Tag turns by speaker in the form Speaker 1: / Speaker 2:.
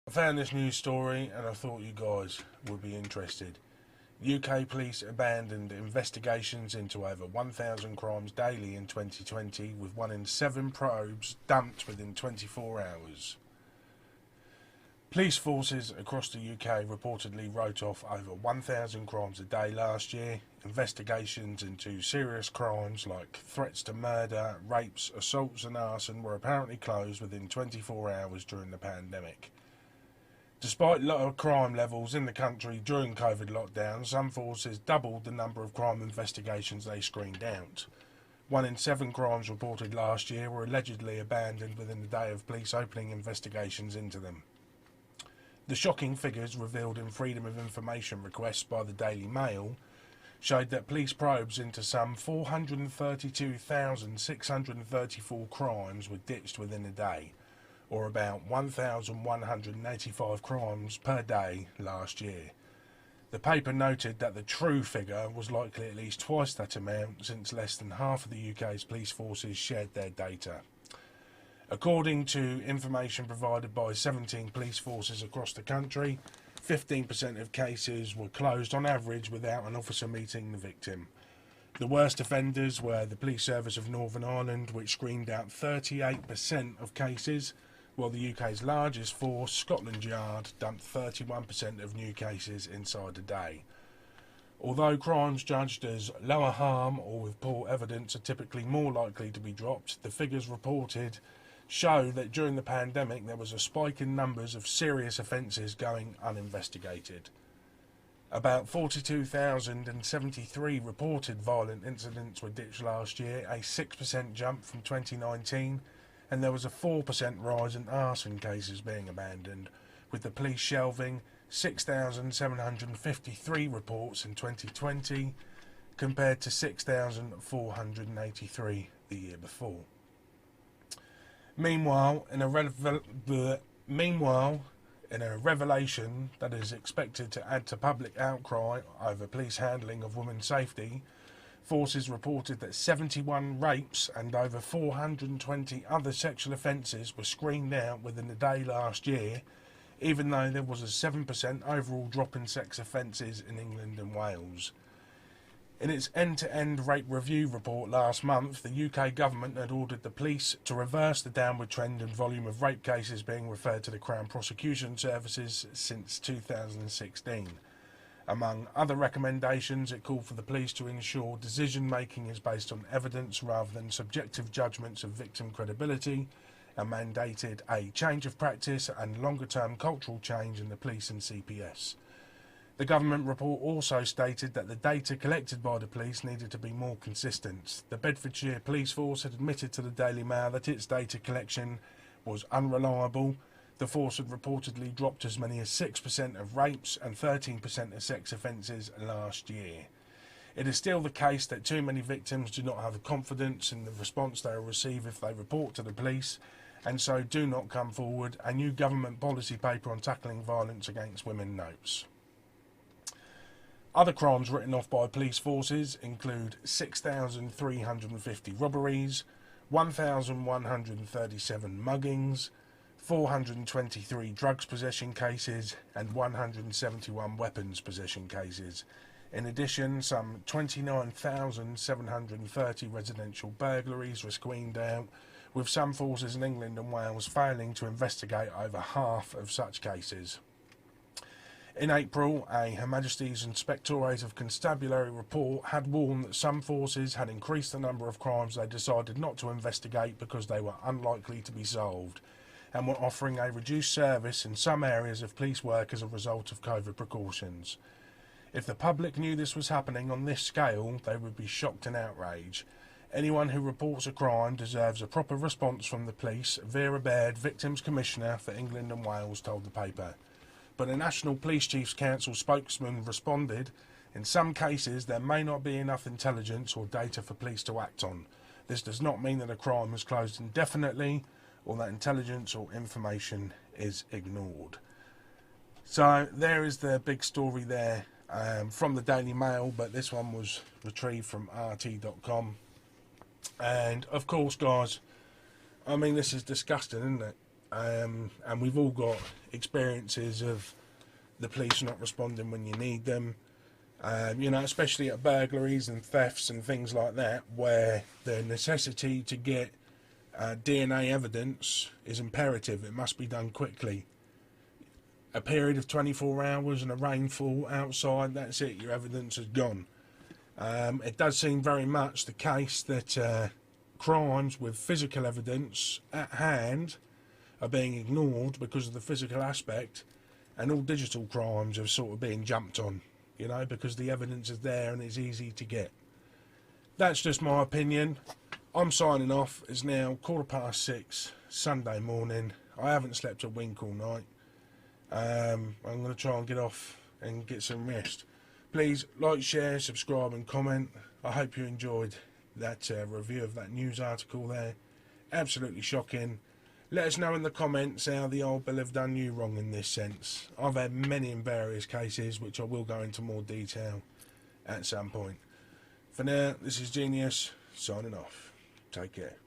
Speaker 1: I found this news story and I thought you guys would be interested. UK police abandoned investigations into over 1,000 crimes daily in 2020, with 1 in 7 probes dumped within 24 hours. Police forces across the UK reportedly wrote off over 1,000 crimes a day last year. Investigations into serious crimes like threats to murder, rapes, assaults and arson were apparently closed within 24 hours during the pandemic. Despite lower crime levels in the country during COVID lockdown, some forces doubled the number of crime investigations they screened out. 1 in 7 crimes reported last year were allegedly abandoned within the day of police opening investigations into them. The shocking figures revealed in Freedom of Information requests by the Daily Mail showed that police probes into some 432,634 crimes were ditched within a day, or about 1,185 crimes per day last year. The paper noted that the true figure was likely at least twice that amount, since less than half of the UK's police forces shared their data. According to information provided by 17 police forces across the country, 15% of cases were closed on average without an officer meeting the victim. The worst offenders were the Police Service of Northern Ireland, which screened out 38% of cases, while the UK's largest force, Scotland Yard, dumped 31% of new cases inside a day. Although crimes judged as lower harm or with poor evidence are typically more likely to be dropped, the figures reported show that during the pandemic there was a spike in numbers of serious offences going uninvestigated. About 42,073 reported violent incidents were ditched last year, a 6% jump from 2019, and there was a 4% rise in arson cases being abandoned, with the police shelving 6,753 reports in 2020 compared to 6,483 the year before. Meanwhile, in a revelation that is expected to add to public outcry over police handling of women's safety, forces reported that 71 rapes and over 420 other sexual offences were screened out within a day last year, even though there was a 7% overall drop in sex offences in England and Wales. In its end-to-end rape review report last month, the UK government had ordered the police to reverse the downward trend in volume of rape cases being referred to the Crown Prosecution Services since 2016. Among other recommendations, it called for the police to ensure decision-making is based on evidence rather than subjective judgments of victim credibility, and mandated a change of practice and longer-term cultural change in the police and CPS. The government report also stated that the data collected by the police needed to be more consistent. The Bedfordshire Police Force had admitted to the Daily Mail that its data collection was unreliable. The force had reportedly dropped as many as 6% of rapes and 13% of sex offences last year. It is still the case that too many victims do not have confidence in the response they will receive if they report to the police, and so do not come forward, a new government policy paper on tackling violence against women notes. Other crimes written off by police forces include 6,350 robberies, 1,137 muggings, 423 drugs possession cases and 171 weapons possession cases. In addition, some 29,730 residential burglaries were screened out, with some forces in England and Wales failing to investigate over half of such cases. In April, a Her Majesty's Inspectorate of Constabulary report had warned that some forces had increased the number of crimes they decided not to investigate because they were unlikely to be solved, and were offering a reduced service in some areas of police work as a result of COVID precautions. If the public knew this was happening on this scale, they would be shocked and outraged. Anyone who reports a crime deserves a proper response from the police, Vera Baird, Victims Commissioner for England and Wales, told the paper. But a National Police Chiefs Council spokesman responded, in some cases there may not be enough intelligence or data for police to act on. This does not mean that a crime is closed indefinitely or that intelligence or information is ignored. So there is the big story there from the Daily Mail, but this one was retrieved from RT.com. And of course, guys, I mean, this is disgusting, isn't it? and we've all got experiences of the police not responding when you need them. You know, especially at burglaries and thefts and things like that, where the necessity to get DNA evidence is imperative. It must be done quickly. A period of 24 hours and a rainfall outside, that's it, your evidence is gone. It does seem very much the case that crimes with physical evidence at hand are being ignored because of the physical aspect, and all digital crimes are sort of being jumped on, you know, because the evidence is there and it's easy to get. That's just my opinion. I'm signing off. It's now 6:15 Sunday morning. I haven't slept a wink all night. I'm going to try and get off and get some rest. Please like, share, subscribe and comment. I hope you enjoyed that review of that news article there. Absolutely shocking. Let us know in the comments how the old bill have done you wrong in this sense. I've had many and various cases, which I will go into more detail at some point. For now, this is Genius, signing off. Take care.